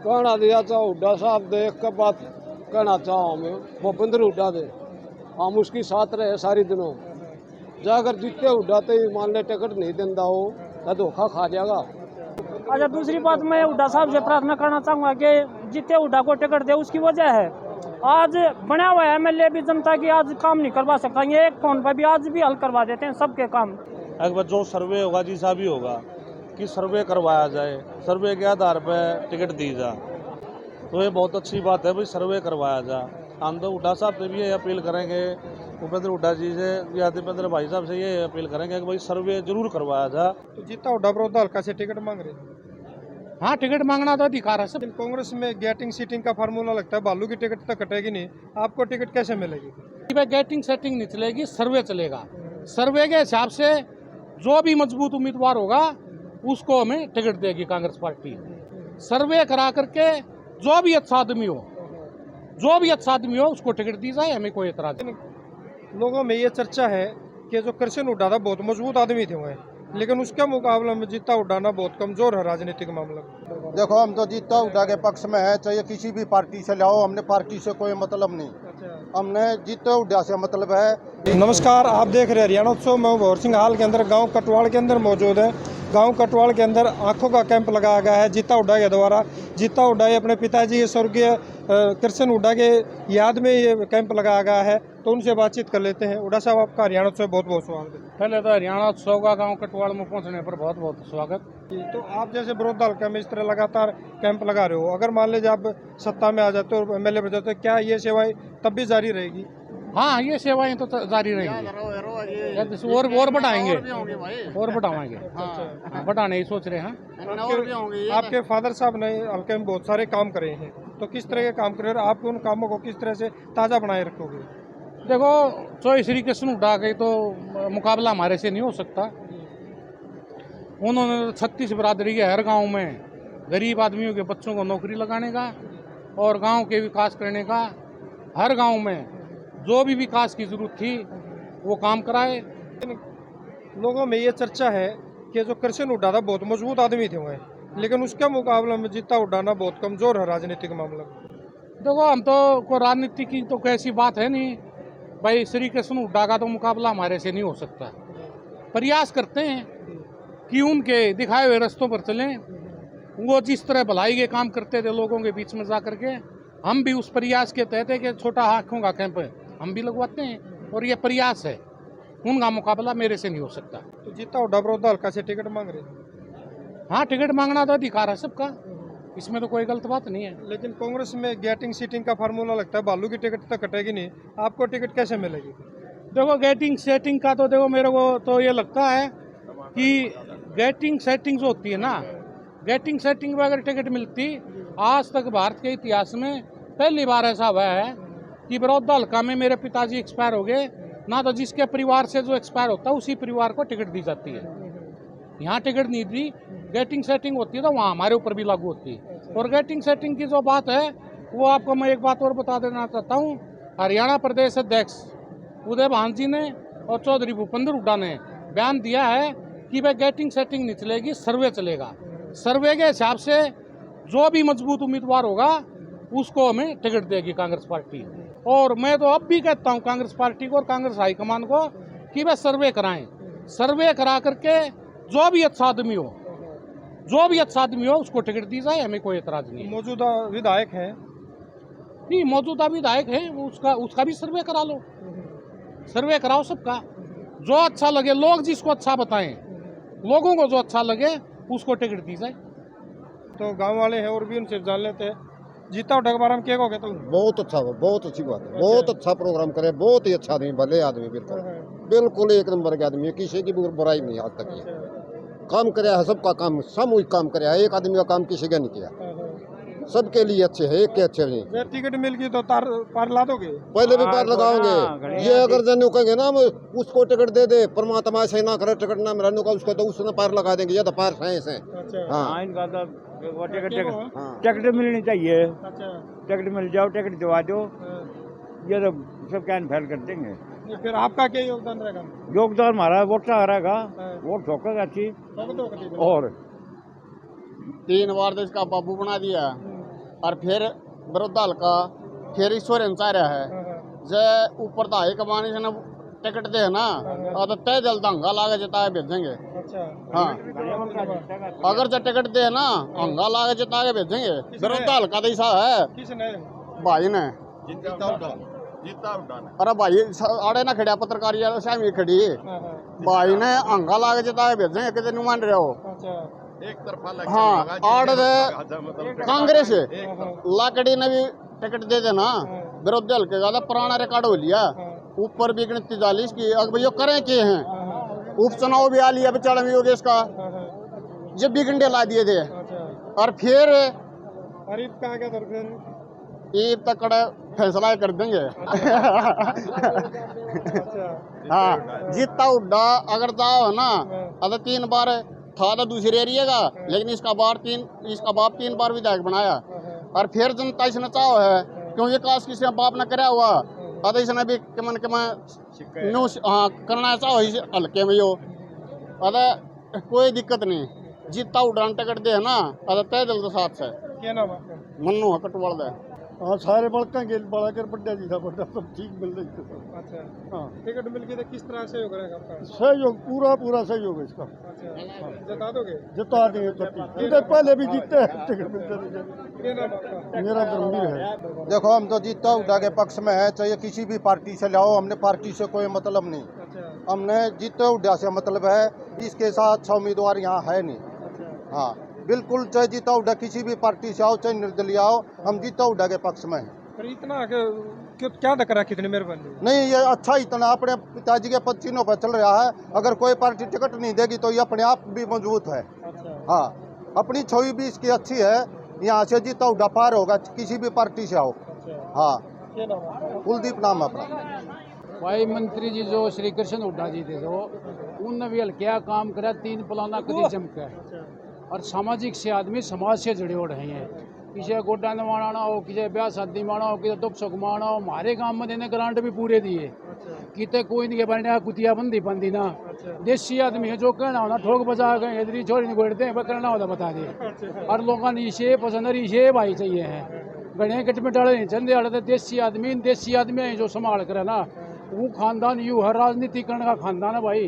कहना दिया चाहो हुड्डा साहब देख के बात कहना चाहो हमें भूपेंद्र हुड्डा दे हम उसकी साथ रहे सारी दिनों जाकर जीते हुड्डा तो मान ले टिकट नहीं देता हो तो धोखा खा जाएगा। अच्छा, दूसरी बात मैं हुड्डा साहब से प्रार्थना करना चाहूँगा कि जितने हुड्डा को टिकट दे, उसकी वजह है आज बना हुआ है एमएलए भी जनता की आज काम नहीं करवा सकता, ये एक फोन पर भी आज भी हल करवा देते हैं सबके काम। अगर जो सर्वे होगा जैसा भी होगा कि सर्वे करवाया जाए, सर्वे के आधार पर टिकट दी जाए, तो ये बहुत अच्छी बात है भाई, सर्वे करवाया जाए। हम तो हुड्डा साहब से भी ये अपील करेंगे, भूपेंद्र हुड्डा जी से या दीपेंद्र भाई साहब से ये अपील करेंगे कि भाई सर्वे जरूर करवाया जाए। तो जीता हुड्डा विरोध हल्का से टिकट मांग रहे हैं। हाँ, टिकट मांगना तो अधिकार है सब। कांग्रेस में गेटिंग सीटिंग का फार्मूला लगता है, बालू की टिकट तो कटेगी नहीं, आपको टिकट कैसे मिलेगी? गेटिंग सेटिंग नहीं चलेगी, सर्वे चलेगा। सर्वे के हिसाब से जो भी मजबूत उम्मीदवार होगा उसको हमें टिकट देगी कांग्रेस पार्टी। सर्वे करा करके जो भी अच्छा आदमी हो उसको टिकट दी जाए, हमें कोई एतराज नहीं। लोगों में ये चर्चा है कि जो कृष्ण हुड्डा था बहुत मजबूत आदमी थे वह, लेकिन उसके मुकाबले में जीता हुड्डा ना बहुत कमजोर है राजनीतिक मामला। देखो, हम तो जीता हुड्डा के पक्ष में है, चाहे किसी भी पार्टी से लाओ, हमने पार्टी से कोई मतलब नहीं, हमने जीता हुड्डा से मतलब है। नमस्कार, आप देख रहे हैं हरियाणा उत्सव। मैं भोर सिंह हाल के अंदर गांव कटवाड़ के अंदर मौजूद है। गांव कटवाड़ के अंदर आंखों का कैंप लगाया गया है जीता हुड्डा के द्वारा। जीता हुड्डा अपने पिताजी स्वर्गीय कृष्ण हुड्डा के याद में ये कैंप लगाया गया है, तो उनसे बातचीत कर लेते हैं। हुड्डा साहब, आपका हरियाणा उत्सव बहुत बहुत स्वागत है। पहले तो हरियाणा उत्सव का गाँव कटवाड़ में पहुँचने पर बहुत बहुत स्वागत। तो आप जैसे विरोध हल्का में इस तरह लगातार कैंप लगा रहे हो, अगर मान लीजिए आप सत्ता में आ जाते हो और एमएलए बन जाते हो, क्या ये सेवाएं तब भी जारी रहेगी? हाँ, ये सेवाएं तो जारी रहेंगी और बढ़ाएंगे और बढ़ावाएंगे। हाँ, बढ़ाने ही सोच रहे हैं। आपके फादर साहब ने हल्के में बहुत सारे काम करे हैं, तो किस तरह के काम करे और आप उन कामों को किस तरह से ताज़ा बनाए रखोगे? देखो, चौधरी श्री कृष्ण हुड्डा के तो मुकाबला हमारे से नहीं हो सकता। उन्होंने 36 बिरादरी के हर गांव में गरीब आदमियों के बच्चों को नौकरी लगाने का और गांव के विकास करने का, हर गांव में जो भी विकास की जरूरत थी वो काम कराए। लोगों में ये चर्चा है कि जो कृष्ण हुड्डा था बहुत मजबूत आदमी थे वह, लेकिन उसके मुकाबले में जीता हुड्डा ना बहुत कमजोर है राजनीतिक मामला। देखो, हम तो कोई राजनीति की तो कैसी बात है नहीं भाई, श्री कृष्ण हुड्डा का तो मुकाबला हमारे से नहीं हो सकता। प्रयास करते हैं कि उनके दिखाए हुए रास्तों पर चलें। वो जिस तरह भलाई के काम करते थे लोगों के बीच में जा करके, हम भी उस प्रयास के तहत है कि छोटा आँखों का कैंप हम भी लगवाते हैं और ये प्रयास है। उनका मुकाबला मेरे से नहीं हो सकता। तो जीता हुड्डा विरोध हल्का से टिकट मांग रहे हैं। हाँ, टिकट मांगना तो अधिकार है सबका, इसमें तो कोई गलत बात नहीं है। लेकिन कांग्रेस में गेटिंग सीटिंग का फार्मूला लगता है, बालू की टिकट तो कटेगी नहीं, आपको टिकट कैसे मिलेगी? देखो, गेटिंग सेटिंग का तो देखो, मेरे को तो ये लगता है कि गेटिंग सेटिंग जो होती है ना, गेटिंग सेटिंग में अगर टिकट मिलती, आज तक भारत के इतिहास में पहली बार ऐसा हुआ है कि विरोध हल्का में मेरे पिताजी एक्सपायर हो गए ना, तो जिसके परिवार से जो एक्सपायर होता है उसी परिवार को टिकट दी जाती है। यहाँ टिकट नहीं दी, गेटिंग सेटिंग होती है तो वहाँ हमारे ऊपर भी लागू होती है। और गेटिंग सेटिंग की जो बात है वो आपको मैं एक बात और बता देना चाहता हूँ। हरियाणा प्रदेश अध्यक्ष उदय भान जी ने और चौधरी भूपेंद्र हुड्डा ने बयान दिया है कि भाई गेटिंग सेटिंग नहीं चलेगी, सर्वे चलेगा। सर्वे के हिसाब से जो भी मजबूत उम्मीदवार होगा उसको हमें टिकट देगी कांग्रेस पार्टी। और मैं तो अब भी कहता हूँ कांग्रेस पार्टी को और कांग्रेस हाईकमान को कि वे सर्वे कराएं। सर्वे करा करके जो भी अच्छा आदमी हो उसको टिकट दी जाए, हमें कोई एतराज नहीं। मौजूदा विधायक है नहीं, मौजूदा विधायक है, उसका भी सर्वे करा लो, सर्वे कराओ सबका, जो अच्छा लगे, लोग जिसको अच्छा बताएं, लोगों को जो अच्छा लगे उसको टिकट दी जाए। तो गांव वाले हैं और भी उनसे जान लेते हैं। जीता हुड्डा के बारे में क्या कहोगे? तो बहुत अच्छा हुआ, बहुत अच्छी बात है, बहुत अच्छा प्रोग्राम करे, बहुत ही अच्छा आदमी, भले आदमी, बिल्कुल एक नंबर के आदमी है, किसी की बुराई नहीं आज तक ये काम कराया है, सबका काम सामूहिक काम कराया है, एक आदमी का काम किसी का नहीं किया, सबके लिए अच्छे है, एक के अच्छे नहीं। टिकट मिल गई तो पार ला दोगे? पहले भी पार लगाओगे। ये अगर जन कहेंगे ना उसको टिकट दे दे, परमात्मा से ना करे टिकट ना मिला का उसको, तो उसने पार लगा देंगे, ये तो पार है। हाँ, टिकट मिलनी चाहिए। टिकट मिल जाओ, टिकट दिवा दो, ये तो सब कैन फैल कर देंगे। फिर आपका क्या योगदान रहेगा? योगदान हमारा वोट रहेगा, वोट ठोकेगा अच्छी। और 3 बार देश का बाबू बना दिया, और फिर विरोध हल्का फिर ईश्वर चाह रहा है जे ऊपर तो हाई कमान से ना टिकट दे ना और तो तय जल हंगा लागे जिता के भेजेंगे। हाँ अगर जो टिकट दे ना हंगा लागे जिता के भेजेंगे। विरोध हल्का तो ऐसा है भाई ने अरे भाई आड़े ना खड़िया पत्रकारी शामी खड़ी भाई ने हंगा लागे जिता के भेजेंगे कितने नहीं मान रहे हो एक तरफा। हाँ आड़ कांग्रेस लाकड़ी ने भी टिकट दे देना विरोधी हल्के का पुराना रिकॉर्ड हो लिया ऊपर भी गिनती 43 की। अब भैया करें के हैं उपचुनाव भी आ लिया बेचारा भी योगेश का जब भी गंडे ला दिए थे और फिर ईद तक फैसला कर देंगे। हाँ जीता उड्डा अगर जाओ ना अगर 3 बार था तो दूसरे एरिया का लेकिन इसका बाप 3 बार विधायक बनाया और फिर जनता इसने चाहो है क्यों विकास किसी बाप ने कराया हुआ अरे इसने भी कमन हाँ करना चाहो इस हल्के में यो अरे कोई दिक्कत नहीं जीता उड़ान टिकट दे ना अरे तय दिल के साथ से मन्नू है कटवाल दे। हाँ सारे बड़का गेल बड़ा कर बड्डा जी था बड्डा सब ठीक मिल रही थी। अच्छा हाँ टिकट मिल गई तो किस तरह सहयोग रहेगा आपका? सहयोग पूरा सहयोग है इसका। अच्छा जिता दोगे? जिता देंगे तो पहले भी जीते हैं टिकट मिलते। मेरा धर्मवीर है। देखो हम तो जीता उड़ा के पक्ष में है चाहे किसी भी पार्टी से लाओ हमने पार्टी से कोई मतलब नहीं। हमने जीते उड़ा से मतलब है इसके साथ उम्मीदवार यहाँ है नहीं। हाँ बिल्कुल चाहे जीता उड़ा किसी भी पार्टी से आओ चाहे निर्दलीय आओ हम जीता उड़ा के पक्ष में हैं। इतना क्या टकरा कितनी मेहरबानी नहीं ये अच्छा इतना अपने पिताजी के पद चिन्हों पर चल रहा है। अगर कोई पार्टी टिकट नहीं देगी तो ये अपने आप भी मजबूत है। हाँ अपनी छवि भी इसकी अच्छी है यहाँ से जीता उड़ा पार होगा किसी भी पार्टी से आओ। हाँ कुलदीप नाम अपना भाई मंत्री जी जो श्री कृष्ण हुड्डा जी थे जो उनने भी हल्का काम करा 3 प्लाना कदी चमका और सामाजिक से आदमी समाज से जुड़े हो रहे हैं। किसी गोड्डा नवाना हो किसी ब्याह शादी माना हो किसी दुख सुख माना हो हमारे गांव में देने ग्रांट भी पूरे दिए कितने कोई नहीं बने कुतिया बंदी बंदी ना देसी आदमी है जो कहना होना ठोक बजा गए इधरी छोरी नहीं गोड़ते हैं करना होता बता दे और लोगों ने इसे पसंद है इसे भाई चाहिए हैं गणे कट में डाले चंदे वाले तो देसी आदमी है जो संभाल कर ना वो खानदान यू है राजनीति करने का खानदान है भाई।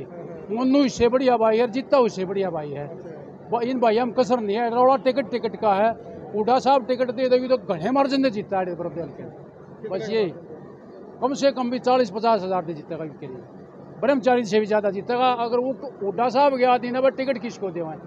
मन्नू इससे बढ़िया भाई है जीता उससे बढ़िया भाई है इन भाई हम कसर नहीं है रौला टिकट का है हुड्डा साहब टिकट दे देगी तो घने मार्जिन ने जीता है के बस यही कम से कम भी 40-50 हज़ार दे जीतेगा इनके लिए ब्रह्मचारी से भी ज़्यादा जीतेगा। अगर वो हुड्डा साहब गया दिन अब टिकट किसको देवाएं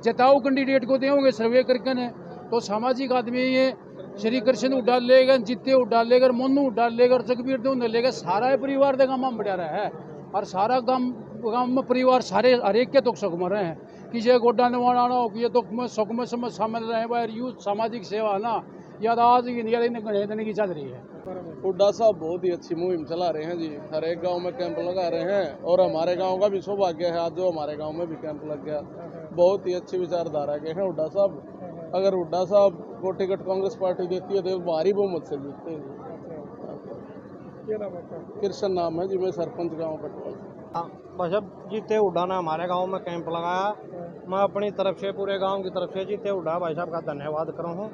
जिताओ कैंडिडेट को देंगे सर्वे करके ने तो सामाजिक आदमी ये श्री कृष्ण हुड्डा लेगा जीते हुड्डा लेकर मन्नू हुड्डा लेकर जगबीर दे उन्हें लेकर सारा परिवार देगा माम बढ़ा रहा है और सारा गाँव में परिवार सारे हर एक के दुख सुख में रहे हैं किसी गोड्डा नवाना हो कि दुख में सुख में समझ शामिल रहे भाई यूथ सामाजिक सेवा ना याद आज गणेश देने की चल रही है। हुड्डा साहब बहुत ही अच्छी मुहिम चला रहे हैं जी हर एक गांव में कैंप लगा रहे हैं और हमारे गांव का भी सौभाग्य है आज जो हमारे गांव में भी कैंप लग गया। बहुत ही अच्छी विचारधारा के हैं हुड्डा साहब। अगर हुड्डा साहब को टिकट कांग्रेस पार्टी देती है तो भारी बहुमत से जीतते हैं। कृष्ण नाम है जी मैं सरपंच गाँव कटवाल। बस अब जीते हुड्डा ने हमारे गांव में कैंप लगाया मैं अपनी तरफ से पूरे गांव की तरफ से जीते हुड्डा भाई साहब का धन्यवाद करूँ हूँ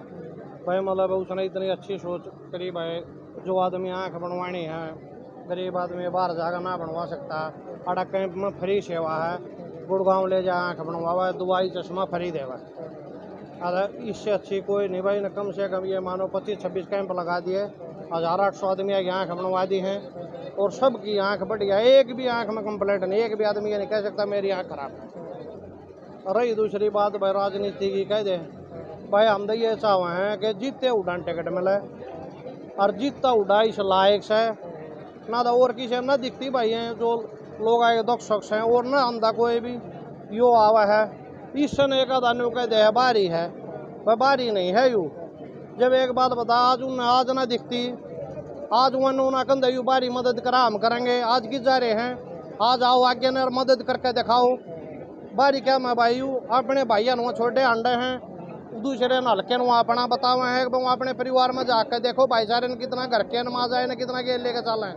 भाई मतलब उसने इतनी अच्छी सोच करी भाई जो आदमी आँख बनवानी है गरीब आदमी बाहर जाकर ना बनवा सकता अड़ा कैंप में फ्री सेवा है गुड़गांव ले जा आँख बनवावा दवाई चश्मा फ्री देवा अरे इससे अच्छी कोई नहीं भाई ने कम से कम ये मानो 25-26 कैंप लगा दिए 1800 आदमी की आँख बनवा दी हैं और सबकी आंख बढ़िया एक भी आंख में कंप्लेंट नहीं एक भी आदमी ये नहीं कह सकता मेरी आंख खराब है। रही दूसरी बात भाई राजनीति की कह दे भाई हम तो ये चाहे हैं कि जीते उड़ान टिकट मिले और जीता उड़ा इस लायक से ना तो और किसी ना दिखती भाई हैं जो लोग आए दुख सुख हैं और ना अंधा कोई भी यो आवा है ईश्वर एक आधा कह दे बारी है भाई बारी नहीं है यू जब एक बात बता आज उन्हें आज ना दिखती आज उन्होंने कंधा यू बारी मदद करा हम करेंगे आज की जा रहे हैं आज आओ आगे ने मदद करके दिखाओ बारी क्या मैं भाई यू अपने भाइयों ने छोटे अंडे हैं दूसरे हल्के ने अपना बतावा है अपने परिवार में जाकर देखो भाई सारे ने कितना घर के नमाज आए ने कितना गेल लेके चले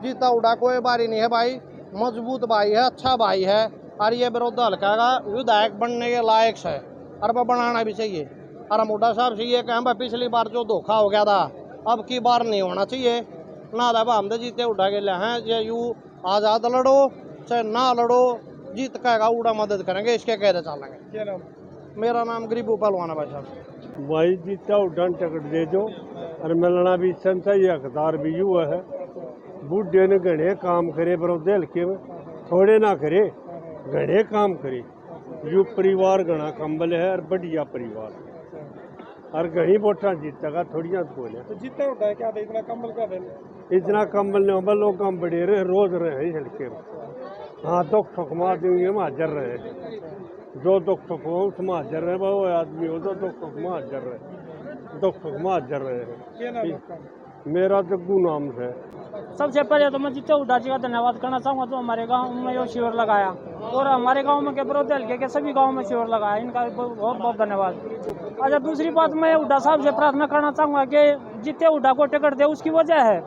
जीता उड़ा कोई बारी नहीं है भाई मजबूत भाई है अच्छा भाई है और ये विरोध हल्का का विधायक बनने के लायक है और वह बनाना भी चाहिए और हम हुड्डा साहब से ये कहें भाई पिछली बार जो धोखा हो गया था अब की बार नहीं होना चाहिए ना था हम तो जीते उड़ा के लिए हैं ये यू आज़ाद लड़ो चाहे ना लड़ो जीत कहेगा उड़ा मदद करेंगे इसके कहते चलेंगे। क्या नाम? मेरा नाम गरीबू पहलवान है भाई साहब। भाई जीता उड़ान टिकट दे दो और मिलना भी संता ये हकदार भी यू है। बूढ़े ने घने काम करे पर हल्के में थोड़े ना करे घने काम करे। यू परिवार घना कंबल है और बढ़िया परिवार और घनी वोटा जीतेगा थोड़िया बोले तो जीता उड़ा क्या दे इतना कम्बल क्या दे? इतना कंबल ने अम्बल लोग काम बड़े रहे रोज रहे हल्के में। हाँ दुख सुख मार देंगे में हाजर रहे जो दुख सुख हो उसमें हाजर रहे वो आदमी हो तो दुख सुख में हाजर रहे दुख सुख में हाजर क्या नाम रहे। आपका? मेरा जग्गू नाम है। सबसे पहले तो मैं जीते हुड्डा जी का धन्यवाद करना चाहूँगा जो हमारे गांव में ये शिविर लगाया और हमारे गांव में के बड़ौदे हल्के के सभी गांव में शिविर लगाया, इनका बहुत बहुत धन्यवाद। अच्छा दूसरी बात मैं हुड्डा साहब से प्रार्थना करना चाहूँगा कि जितने हुड्डा को टिकट दे उसकी वजह है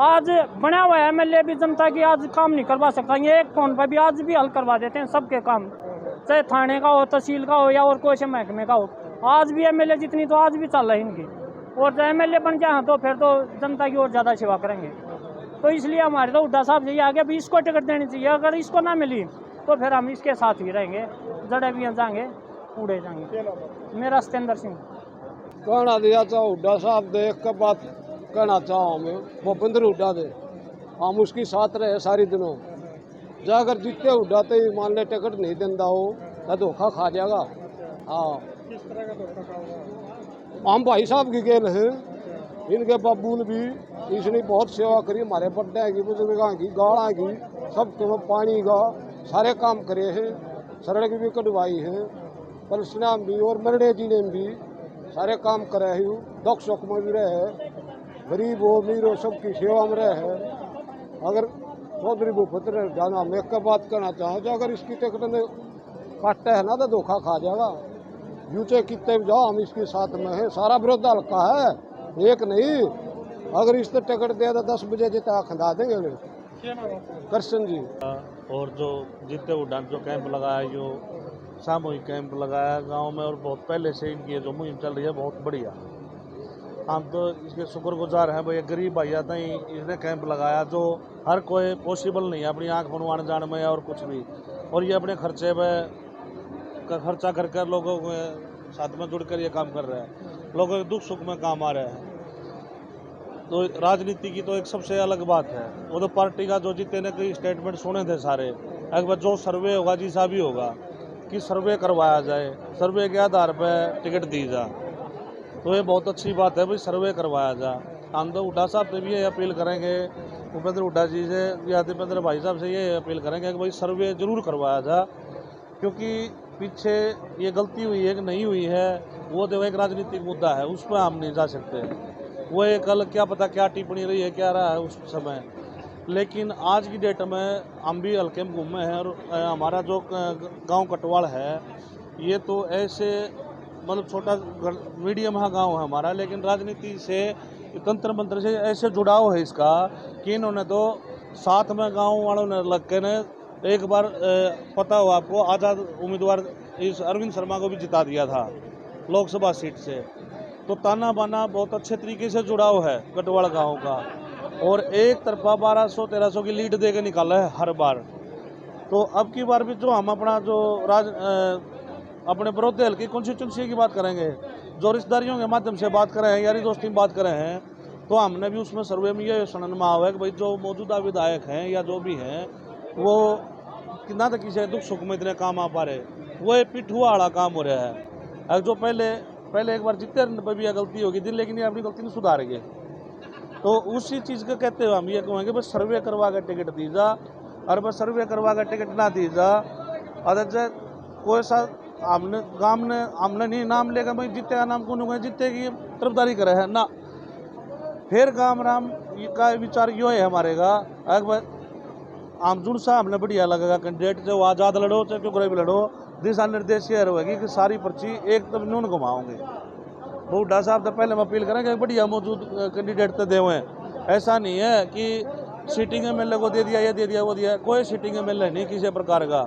आज बना हुआ है MLA भी जनता की आज काम नहीं करवा सकता, ये एक फोन पर भी आज भी हल करवा देते हैं सबके काम, चाहे थाने का हो तहसील का हो या और कोई से महकमे का हो। आज भी MLA जितनी तो आज भी चल रही इनकी और जब MLA बन जाए तो फिर तो जनता की और ज़्यादा सेवा करेंगे। तो इसलिए हमारे तो हुड्डा साहब यही आगे भी इसको टिकट देनी चाहिए, अगर इसको ना मिली तो फिर हम इसके साथ ही रहेंगे, जड़े भी जाएंगे उड़े जाएंगे। मेरा सतेंद्र सिंह। कहना दिया चाहो हुड्डा साहब दे एक बात कहना चाहो मैं भूपेंद्र हुड्डा दे हम उसकी साथ रहे सारी दिनों जो अगर जीते हुड्डा तो मान ले टिकट नहीं देता हो तो धोखा खा जाएगा। हाँ किस तरह का धोखा खा होगा? हम भाई साहब की गेल हैं इनके बाबू ने भी इसने बहुत सेवा करी हमारे बड्डे की बुजुर्गों की गाड़ा की सबके पानी का सारे काम करे हैं, सड़क भी कटवाई है परशुराम भी और मरड़े जी ने भी सारे काम करे हैं। दुख सुख में भी रहे गरीब हो अमीर हो सबकी सेवा में रहे। अगर चौधरी भूपेंद्र जाना मैं एक बात कहना चाहूँ जो अगर इसकी टिकट में काटते है ना तो धोखा खा जाएगा। यूचे कितने भी जाओ हम इसके साथ में है, सारा विरोध हल्का है एक नहीं। अगर इस तो टिकट दिया तो 10 बजे जितना खंदा देंगे उन्हें। क्या नाम आपका? कृष्ण जी। और जो जीते उड़ान जो कैंप लगाया जो सामूहिक कैंप लगाया गांव में और बहुत पहले से इनकी जो मुहिम चल रही है बहुत बढ़िया। हम तो इसके शुक्रगुजार हैं भाई गरीब भैया था इसने कैंप लगाया जो हर कोई पॉसिबल नहीं है अपनी आँख बनवाने जाने में और कुछ भी, और ये अपने खर्चे में का खर्चा कर कर लोगों के साथ में जुड़कर ये काम कर रहे हैं, लोगों के दुख सुख में काम आ रहे हैं। तो राजनीति की तो एक सबसे अलग बात है, वो तो पार्टी का जो जीते ने कई स्टेटमेंट सुने थे सारे, एक बार जो सर्वे होगा जैसा भी होगा कि सर्वे करवाया जाए, सर्वे के आधार पर टिकट दी जा, तो ये बहुत अच्छी बात है भाई सर्वे करवाया जा। हम तो हुड्डा साहब से भी ये अपील करेंगे, भूपेंद्र हुड्डा जी से या दीपेंद्र भाई साहब से ये अपील करेंगे कि भाई सर्वे जरूर करवाया जा, क्योंकि पीछे ये गलती हुई है कि नहीं हुई है वो तो एक राजनीतिक मुद्दा है, उस पर हम नहीं जा सकते। वो एक कल क्या पता क्या टिप्पणी रही है क्या रहा है उस समय, लेकिन आज की डेट में हम भी हल्के में घूमे हैं और हमारा जो गांव कटवाल है ये तो ऐसे मतलब छोटा मीडियम हाँ गांव है हमारा, लेकिन राजनीति से तंत्र मंत्र से ऐसे जुड़ाव है इसका कि इन्होंने तो साथ में गांव वालों ने लग के ने एक बार पता हो आपको आज़ाद उम्मीदवार इस अरविंद शर्मा को भी जिता दिया था लोकसभा सीट से। तो ताना बाना बहुत अच्छे तरीके से जुड़ाव है कटवाड़ गांव का, और एक तरफा 1200-1300 की लीड दे के निकाला है हर बार। तो अब की बार भी जो हम अपना जो अपने बड़ौदे हल्के कॉन्स्टिट्यूंसी की बात करेंगे, जो रिश्तेदारियों के माध्यम से बात कर रहे हैं, यारी दोस्ती में बात कर रहे हैं, तो हमने भी उसमें सर्वे में ये सुनने में आया है कि भाई जो मौजूदा विधायक हैं या जो भी हैं वो ना तो किसी दुख सुख में इतने काम आ पा रहे, वो एक पिठुआ वाला काम हो रहा है। जो पहले एक बार जीते पर भी गलती होगी थी, लेकिन ये अपनी गलती नहीं सुधारेंगे। तो उसी चीज़ को कहते हुए हम ये कहेंगे बस सर्वे करवा कर टिकट दी जा, और बस सर्वे करवा कर टिकट ना दी जा। अगर कोई सा हमने नहीं नाम लेकर भाई जीतेगा नाम कौन होगा, जीते की तरफदारी करे है ना, फिर काम राम का विचार क्यों है हमारे का। अगर आम जुड़ सा हमने बढ़िया लगेगा कैंडिडेट जो आज़ाद लड़ो चाहे क्यों गरीब लड़ो, दिशा निर्देश ये रहेगी कि सारी पर्ची एक तब न्यून घुमाओगे। हुड्डा साहब तो पहले हम अपील करेंगे बढ़िया मौजूद कैंडिडेट तो दे हुए, ऐसा नहीं है कि सीटिंग MLA को दे दिया ये दे दिया वो दिया, कोई सीटिंग MLA नहीं किसी प्रकार का।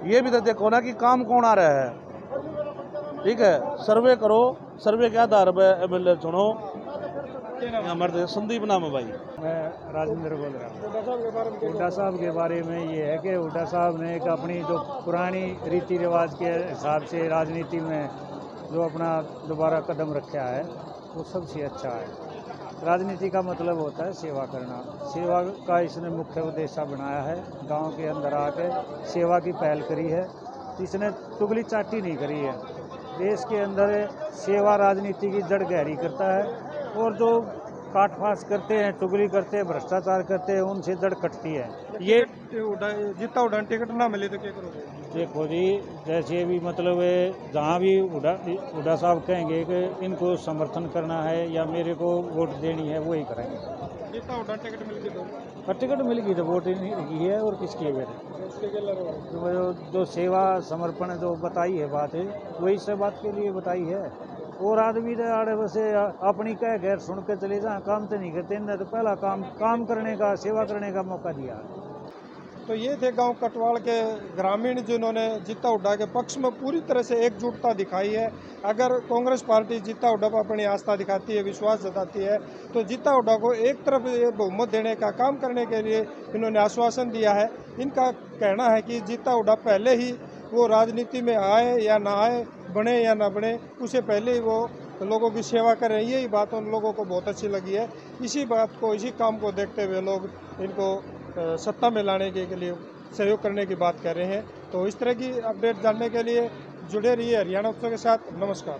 ये भी तो देखो ना कि काम कौन आ रहा है, ठीक है, सर्वे करो, सर्वे के आधार पर एमएलए चुनो। हमारे संदीप नाम है भाई। मैं राजेंद्र बोल रहा हूँ। हुड्डा साहब के बारे में ये है कि हुड्डा साहब ने एक अपनी जो पुरानी रीति रिवाज के हिसाब से राजनीति में जो अपना दोबारा कदम रखा है वो सबसे अच्छा है। राजनीति का मतलब होता है सेवा करना। सेवा का इसने मुख्य उद्देश्य बनाया है। गांव के अंदर आके सेवा की पहल करी है। इसने चुगली चाटी नहीं करी है। देश के अंदर सेवा राजनीति की जड़ गहरी करता है और जो काटफास करते हैं, चुगली करते हैं, भ्रष्टाचार करते हैं, उनसे जड़ कटती है। ये जितना उड़ान टिकट ना मिले तो क्या करोगे? देखो जी, जैसे भी मतलब जहाँ भी हुड्डा साहब कहेंगे कि इनको समर्थन करना है या मेरे को वोट देनी है, वही करेंगे। जितना उड़ान टिकट मिल गई तो टिकट मिल गई तो वोट ही नहीं है और किसकी है तो जो सेवा समर्पण जो बताई है बात है, वही सब बात के लिए बताई है। और आदमी तो आड़े बसे अपनी कह गैर सुन के चले जाए, काम तो नहीं करते। इन्हें तो पहला काम करने का, सेवा करने का मौका दिया। तो ये थे गांव कटवाल के ग्रामीण जिन्होंने जीता हुड्डा के पक्ष में पूरी तरह से एकजुटता दिखाई है। अगर कांग्रेस पार्टी जीता हुड्डा पर अपनी आस्था दिखाती है, विश्वास जताती है, तो जीता हुड्डा को एक तरफ ये बहुमत देने का काम करने के लिए इन्होंने आश्वासन दिया है। इनका कहना है कि जीता हुड्डा पहले ही वो राजनीति में आए या ना आए, बने या ना बने, उससे पहले ही वो लोगों की सेवा करें। यही बात उन लोगों को बहुत अच्छी लगी है। इसी बात को, इसी काम को देखते हुए लोग इनको सत्ता में लाने के लिए सहयोग करने की बात कर रहे हैं। तो इस तरह की अपडेट जानने के लिए जुड़े रहिए हरियाणा उत्सव के साथ। नमस्कार।